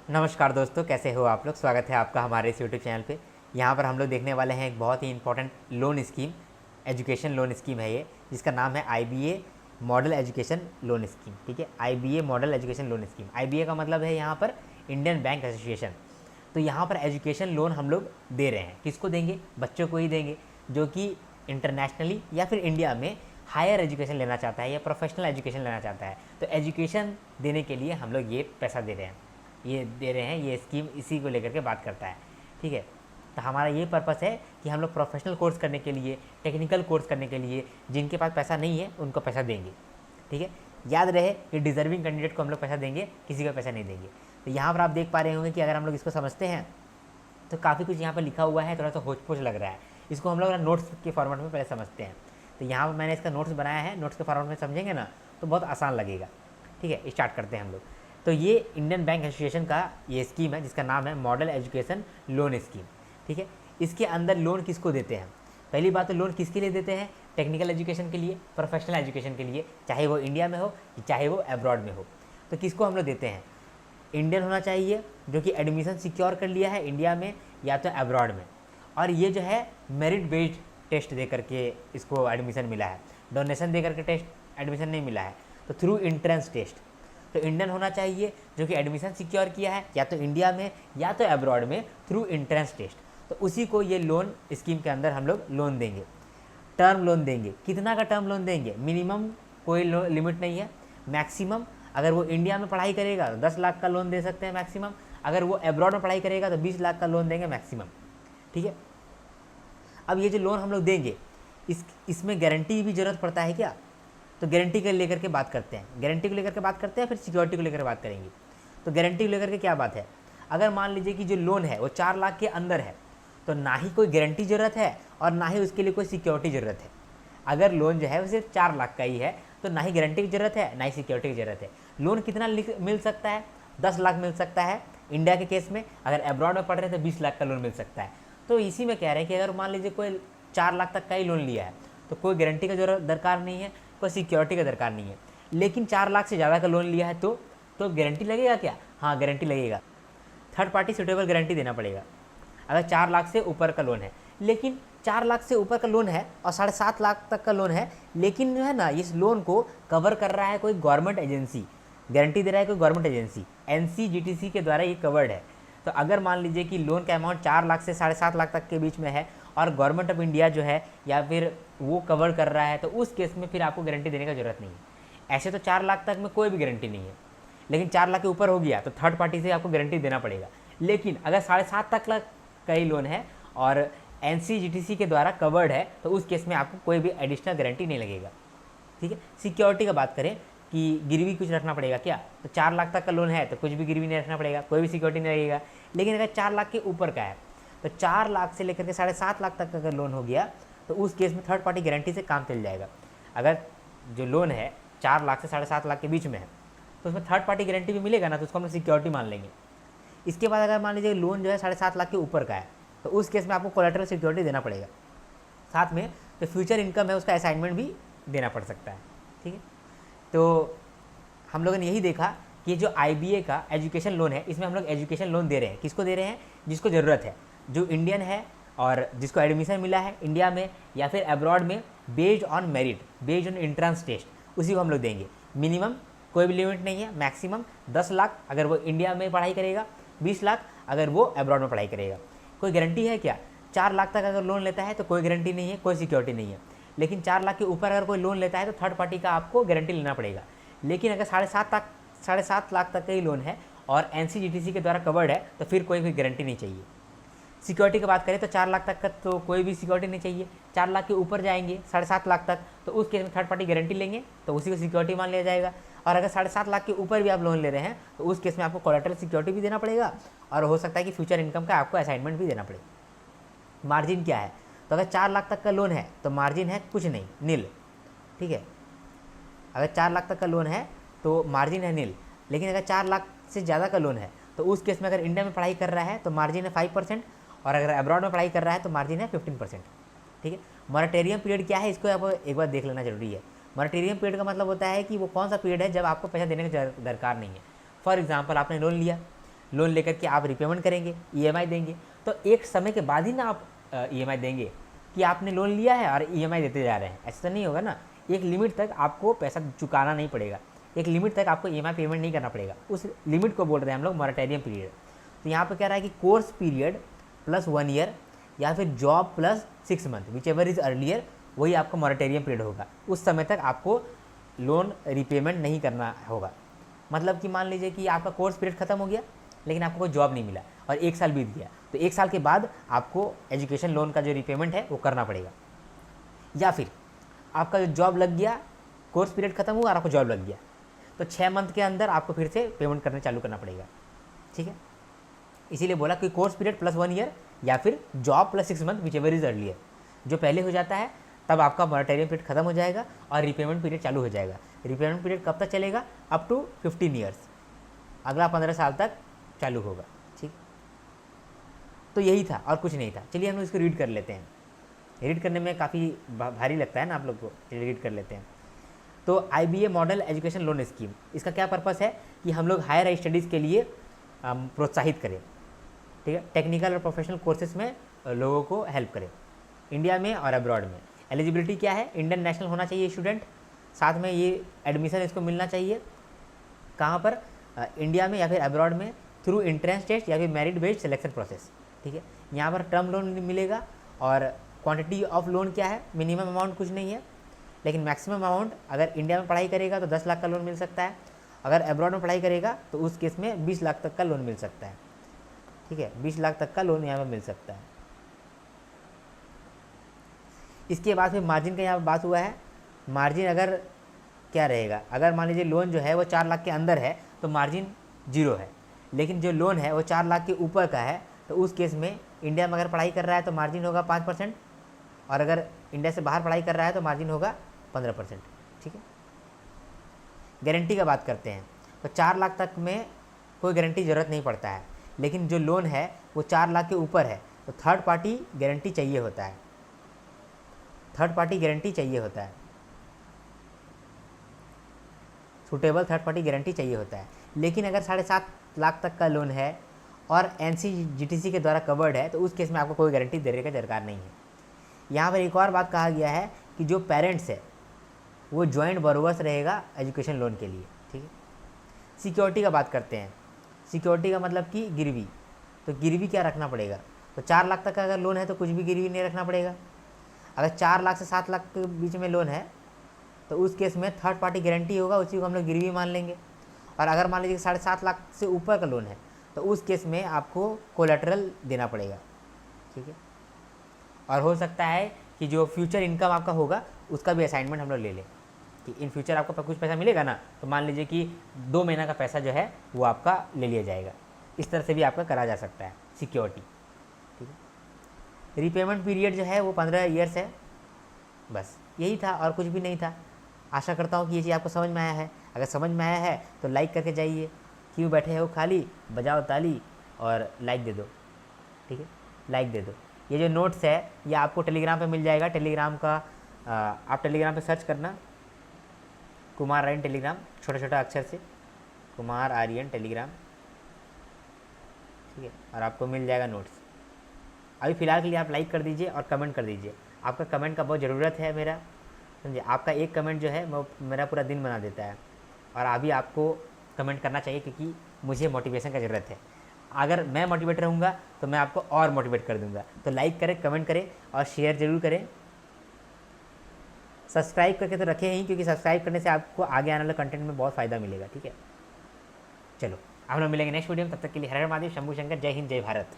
नमस्कार दोस्तों, कैसे हो आप लोग। स्वागत है आपका हमारे इस यूट्यूब चैनल पे। यहाँ पर हम लोग देखने वाले हैं एक बहुत ही important loan scheme, education loan scheme है ये, जिसका नाम है IBA model education loan scheme. ठीक है, IBA model education loan scheme. IBA का मतलब है यहाँ पर इंडियन बैंक एसोसिएशन। तो यहाँ पर एजुकेशन लोन हम लोग दे रहे हैं। किसको देंगे? बच्चों को ही देंगे जो कि इंटरनेशनली या फिर इंडिया में हायर एजुकेशन लेना चाहता है या प्रोफेशनल एजुकेशन लेना चाहता है। तो एजुकेशन देने के लिए हम लोग ये पैसा दे रहे हैं, ये स्कीम इसी को लेकर के बात करता है। ठीक है, तो हमारा ये पर्पस है कि हम लोग प्रोफेशनल कोर्स करने के लिए, टेक्निकल कोर्स करने के लिए जिनके पास पैसा नहीं है उनको पैसा देंगे। ठीक है, याद रहे कि डिजर्विंग कैंडिडेट को हम लोग पैसा देंगे, किसी को पैसा नहीं देंगे। तो यहाँ पर आप देख पा रहे होंगे कि अगर हम लोग इसको समझते हैं तो काफ़ी कुछ यहाँ पर लिखा हुआ है, थोड़ा सा होच पोच लग रहा है। इसको हम लोग नोट्स के फॉर्मेट में पहले समझते हैं। तो यहाँ पर मैंने इसका नोट्स बनाया है, नोट्स के फॉर्मेट में समझेंगे ना तो बहुत आसान लगेगा। ठीक है, स्टार्ट करते हैं हम लोग। तो ये इंडियन बैंक एसोसिएशन का ये स्कीम है जिसका नाम है मॉडल एजुकेशन लोन स्कीम। ठीक है, इसके अंदर लोन किसको देते हैं? पहली बात तो लोन किसके लिए देते हैं? टेक्निकल एजुकेशन के लिए, प्रोफेशनल एजुकेशन के लिए, चाहे वो इंडिया में हो चाहे वो अब्रॉड में हो। तो किसको हम लोग देते हैं? इंडियन होना चाहिए जो कि एडमिशन सिक्योर कर लिया है इंडिया में या तो अब्रॉड में, और ये जो है मेरिट बेस्ड टेस्ट दे करके इसको एडमिशन मिला है, डोनेशन दे करके टेस्ट एडमिशन नहीं मिला है। तो थ्रू इंट्रेंस टेस्ट। तो इंडियन होना चाहिए जो कि एडमिशन सिक्योर किया है या तो इंडिया में या तो अब्रॉड में थ्रू इंट्रेंस टेस्ट। तो उसी को ये लोन स्कीम के अंदर हम लोग लोन देंगे, टर्म लोन देंगे। कितना का टर्म लोन देंगे? मिनिमम कोई लिमिट नहीं है, मैक्सिमम अगर वो इंडिया में पढ़ाई करेगा तो 10 लाख का लोन दे सकते हैं मैक्सिमम, अगर वो अब्रॉड में पढ़ाई करेगा तो 20 लाख का लोन देंगे मैक्सिमम। ठीक है, अब ये जो लोन हम लोग देंगे इसमें गारंटी भी ज़रूरत पड़ता है क्या? तो गारंटी को लेकर के बात करते हैं, गारंटी को लेकर के बात करते हैं, फिर सिक्योरिटी को लेकर बात करेंगे। तो गारंटी को लेकर के क्या बात है? अगर मान लीजिए कि जो लोन है वो 4 लाख के अंदर है तो ना ही कोई गारंटी ज़रूरत है और ना ही उसके लिए कोई सिक्योरिटी ज़रूरत है। अगर लोन जो है वो सिर्फ 4 लाख का ही है तो ना ही गारंटी की ज़रूरत है ना ही सिक्योरिटी की ज़रूरत है। लोन कितना मिल सकता है? 10 लाख मिल सकता है इंडिया के केस में। अगर अब्रॉड में पढ़ रहे हैं तो 20 लाख का लोन मिल सकता है। तो इसी में कह रहे हैं कि अगर मान लीजिए कोई 4 लाख तक का ही लोन लिया है तो कोई गारंटी का जरूरत दरकार नहीं है, कोई सिक्योरिटी का दरकार नहीं है। लेकिन 4 लाख से ज़्यादा का लोन लिया है तो गारंटी लगेगा क्या? हाँ, गारंटी लगेगा। थर्ड पार्टी सुटेबल गारंटी देना पड़ेगा अगर 4 लाख से ऊपर का लोन है। लेकिन 4 लाख से ऊपर का लोन है और 7.5 लाख तक का लोन है, लेकिन जो है ना इस लोन को कवर कर रहा है कोई गवर्नमेंट एजेंसी, गारंटी दे रहा है कोई गवर्नमेंट एजेंसी, एनसीजीटीसी के द्वारा ये कवर्ड है। तो अगर मान लीजिए कि लोन का अमाउंट 4 लाख से 7.5 लाख तक के बीच में है और गवर्नमेंट ऑफ इंडिया जो है या फिर वो कवर कर रहा है, तो उस केस में फिर आपको गारंटी देने का जरूरत नहीं है। ऐसे तो 4 लाख तक में कोई भी गारंटी नहीं है, लेकिन 4 लाख के ऊपर हो गया तो थर्ड पार्टी से आपको गारंटी देना पड़ेगा। लेकिन अगर 7.5 लाख का ही लोन है और एनसीजीटीसी के द्वारा कवर्ड है तो उस केस में आपको कोई भी एडिशनल गारंटी नहीं लगेगा। ठीक है, सिक्योरिटी का बात करें कि गिरवी कुछ रखना पड़ेगा क्या? तो 4 लाख तक का लोन है तो कुछ भी गिरवी नहीं रखना पड़ेगा, कोई भी सिक्योरिटी नहीं लगेगा। लेकिन अगर 4 लाख के ऊपर का है तो 4 लाख से लेकर के 7.5 लाख तक का अगर लोन हो गया तो उस केस में थर्ड पार्टी गारंटी से काम चल जाएगा। अगर जो लोन है 4 लाख से 7.5 लाख के बीच में है तो उसमें थर्ड पार्टी गारंटी भी मिलेगा ना, तो उसको हम सिक्योरिटी मान लेंगे। इसके बाद अगर मान लीजिए लोन जो है 7.5 लाख के ऊपर का है तो उस केस में आपको कोलैटरल सिक्योरिटी देना पड़ेगा। साथ में जो फ्यूचर इनकम है उसका असाइनमेंट भी देना पड़ सकता है। ठीक है, तो हम लोगों ने यही देखा कि जो आईबीए का एजुकेशन लोन है इसमें हम लोग एजुकेशन लोन दे रहे हैं। किसको दे रहे हैं? जिसको ज़रूरत है, जो इंडियन है और जिसको एडमिशन मिला है इंडिया में या फिर अब्रॉड में, based on merit, based on entrance test, उसी को हम लोग देंगे। मिनिमम कोई भी लिमिट नहीं है, मैक्सिमम 10 लाख अगर वो इंडिया में पढ़ाई करेगा, 20 लाख अगर वो अब्रॉड में पढ़ाई करेगा। कोई गारंटी है क्या? 4 लाख तक अगर लोन लेता है तो कोई गारंटी नहीं है, कोई सिक्योरिटी नहीं है। लेकिन 4 लाख के ऊपर अगर कोई लोन लेता है तो थर्ड पार्टी का आपको गारंटी लेना पड़ेगा। लेकिन अगर 7.5 लाख तक का ही लोन है और एनसीजीटीसी के द्वारा कवर्ड है तो फिर कोई भी गारंटी नहीं चाहिए। सिक्योरिटी की बात करें तो 4 लाख तक का तो कोई भी सिक्योरिटी नहीं चाहिए। 4 लाख के ऊपर जाएंगे 7.5 लाख तक तो उस केस में थर्ड पार्टी गारंटी लेंगे तो उसी को सिक्योरिटी मान लिया जाएगा। और अगर 7.5 लाख के ऊपर भी आप लोन ले रहे हैं तो उस केस में आपको कोलैटरल सिक्योरिटी भी देना पड़ेगा और हो सकता है कि फ्यूचर इनकम का आपको असाइनमेंट भी देना पड़ेगा। मार्जिन क्या है? तो अगर 4 लाख तक का लोन है तो मार्जिन है कुछ नहीं, नील। ठीक है, अगर 4 लाख तक का लोन है तो मार्जिन है नील। लेकिन अगर 4 लाख से ज़्यादा का लोन है तो उस केस में अगर इंडिया में पढ़ाई कर रहा है तो मार्जिन है 5% और अगर अब्रॉड में पढ़ाई कर रहा है तो मार्जिन है 15%। ठीक है, मॉरेटोरियम पीरियड क्या है इसको आपको एक बार देख लेना जरूरी है। मॉरेटोरियम पीरियड का मतलब होता है कि वो कौन सा पीरियड है जब आपको पैसा देने की दरकार नहीं है। फॉर एग्जाम्पल आपने लोन लिया, लोन लेकर के आप रिपेमेंट करेंगे, ईएमआई देंगे, तो एक समय के बाद ही ना आप ईएमआई देंगे कि आपने लोन लिया है और ईएमआई देते जा रहे हैं, ऐसा तो नहीं होगा ना। एक लिमिट तक आपको पैसा चुकाना नहीं पड़ेगा, एक लिमिट तक आपको ईएमआई पेमेंट नहीं करना पड़ेगा, उस लिमिट को बोल रहे हैं हम लोग मॉरेटोरियम पीरियड। तो यहाँ पर कह रहा है कि कोर्स पीरियड प्लस 1 ईयर या फिर job plus 6 month, which ever is earlier, वही आपका मॉरेटोरियम पीरियड होगा। उस समय तक आपको लोन रिपेमेंट नहीं करना होगा। मतलब कि मान लीजिए कि आपका कोर्स पीरियड खत्म हो गया लेकिन आपको कोई जॉब नहीं मिला और 1 साल बीत गया, तो 1 साल के बाद आपको एजुकेशन लोन का जो रिपेमेंट है वो करना पड़ेगा। या फिर आपका जो जॉब लग गया, कोर्स पीरियड खत्म हुआ और आपको जॉब लग गया, तो 6 मंथ के अंदर आपको फिर से पेमेंट करने चालू करना पड़ेगा, ठीक है। इसीलिए बोला कि कोर्स पीरियड प्लस 1 ईयर या फिर job plus 6 month, which ever is earlier. जो पहले हो जाता है तब आपका मॉरेटोरियम पीरियड खत्म हो जाएगा और रिपेमेंट पीरियड चालू हो जाएगा। रिपेमेंट पीरियड कब तक चलेगा? अप टू 15 ईयर्स, अगला 15 साल तक चालू होगा, ठीक। तो यही था और कुछ नहीं था। चलिए हम लोग इसको रीड कर लेते हैं। रीड करने में काफ़ी भारी लगता है ना आप लोग को, चलिए रीड कर लेते हैं। तो IBA model education loan scheme, इसका क्या पर्पस है कि हम लोग हायर स्टडीज़ के लिए प्रोत्साहित करें, ठीक है, टेक्निकल और प्रोफेशनल कोर्सेज में लोगों को हेल्प करें, इंडिया में और अब्रॉड में। एलिजिबिलिटी क्या है? इंडियन नेशनल होना चाहिए स्टूडेंट, साथ में ये एडमिशन इसको मिलना चाहिए कहाँ पर? इंडिया में या फिर अब्रॉड में, थ्रू एंट्रेंस टेस्ट या फिर मेरिट बेस्ड सिलेक्शन प्रोसेस, ठीक है। यहाँ पर टर्म लोन मिलेगा और क्वांटिटी ऑफ लोन क्या है? मिनिमम अमाउंट कुछ नहीं है, लेकिन मैक्सिमम अमाउंट अगर इंडिया में पढ़ाई करेगा तो 10 लाख का लोन मिल सकता है, अगर अब्रॉड में पढ़ाई करेगा तो उस केस में 20 लाख तक का लोन मिल सकता है, ठीक है। 20 लाख तक का लोन यहाँ पर मिल सकता है। इसके बाद फिर मार्जिन का यहाँ पर बात हुआ है। मार्जिन अगर क्या रहेगा? अगर मान लीजिए लोन जो है वो 4 लाख के अंदर है तो मार्जिन 0 है, लेकिन जो लोन है वो 4 लाख के ऊपर का है तो उस केस में इंडिया में अगर पढ़ाई कर रहा है तो मार्जिन होगा 5%, और अगर इंडिया से बाहर पढ़ाई कर रहा है तो मार्जिन होगा 15%, ठीक है। गारंटी का बात करते हैं तो 4 लाख तक में कोई गारंटी ज़रूरत नहीं पड़ता है, लेकिन जो लोन है वो 4 लाख के ऊपर है तो थर्ड पार्टी गारंटी चाहिए होता है, थर्ड पार्टी गारंटी चाहिए होता है, सूटेबल थर्ड पार्टी गारंटी चाहिए होता है। लेकिन अगर 7.5 लाख तक का लोन है और NCGTC के द्वारा कवर्ड है तो उस केस में आपको कोई गारंटी देने का दरकार नहीं है। यहाँ पर एक और बात कहा गया है कि जो पेरेंट्स है वो जॉइंट बोरोवर्स रहेगा एजुकेशन लोन के लिए, ठीक है। सिक्योरिटी का बात करते हैं। सिक्योरिटी का मतलब कि गिरवी, तो गिरवी क्या रखना पड़ेगा? तो 4 लाख तक का अगर लोन है तो कुछ भी गिरवी नहीं रखना पड़ेगा। अगर 4 लाख से 7 लाख के बीच में लोन है तो उस केस में थर्ड पार्टी गारंटी होगा, उसी को हम लोग गिरवी मान लेंगे। और अगर मान लीजिए 7.5 लाख से ऊपर का लोन है तो उस केस में आपको कोलेटरल देना पड़ेगा, ठीक है। और हो सकता है कि जो फ्यूचर इनकम आपका होगा उसका भी असाइनमेंट हम लोग ले लें कि इन फ्यूचर आपको कुछ पैसा मिलेगा ना, तो मान लीजिए कि 2 महीना का पैसा जो है वो आपका ले लिया जाएगा। इस तरह से भी आपका करा जा सकता है सिक्योरिटी, ठीक है। रिपेमेंट पीरियड जो है वो 15 ईयर्स है, बस यही था और कुछ भी नहीं था। आशा करता हूँ कि ये चीज़ आपको समझ में आया है। अगर समझ में आया है तो लाइक करके जाइए, क्यों बैठे हो खाली, बजाओ ताली और लाइक दे दो, ठीक है, लाइक दे दो। ये जो नोट्स है ये आपको टेलीग्राम पे मिल जाएगा। टेलीग्राम का आप टेलीग्राम पे सर्च करना कुमार आर्यन टेलीग्राम, छोटा छोटा अक्षर से कुमार आर्यन टेलीग्राम, ठीक है, और आपको मिल जाएगा नोट्स। अभी फ़िलहाल के लिए आप लाइक कर दीजिए और कमेंट कर दीजिए, आपका कमेंट का बहुत ज़रूरत है मेरा, समझे। आपका एक कमेंट जो है वो मेरा पूरा दिन बना देता है, और अभी आपको कमेंट करना चाहिए क्योंकि मुझे मोटिवेशन का ज़रूरत है। अगर मैं मोटिवेट रहूँगा तो मैं आपको और मोटिवेट कर दूँगा। तो लाइक करें, कमेंट करें और शेयर ज़रूर करें। सब्सक्राइब करके तो रखें ही, क्योंकि सब्सक्राइब करने से आपको आगे आने वाले कंटेंट में बहुत फ़ायदा मिलेगा, ठीक है। चलो हम लोग मिलेंगे नेक्स्ट वीडियो में, तब तक के लिए हर हर महादेव, शंभू शंकर, जय हिंद, जय भारत।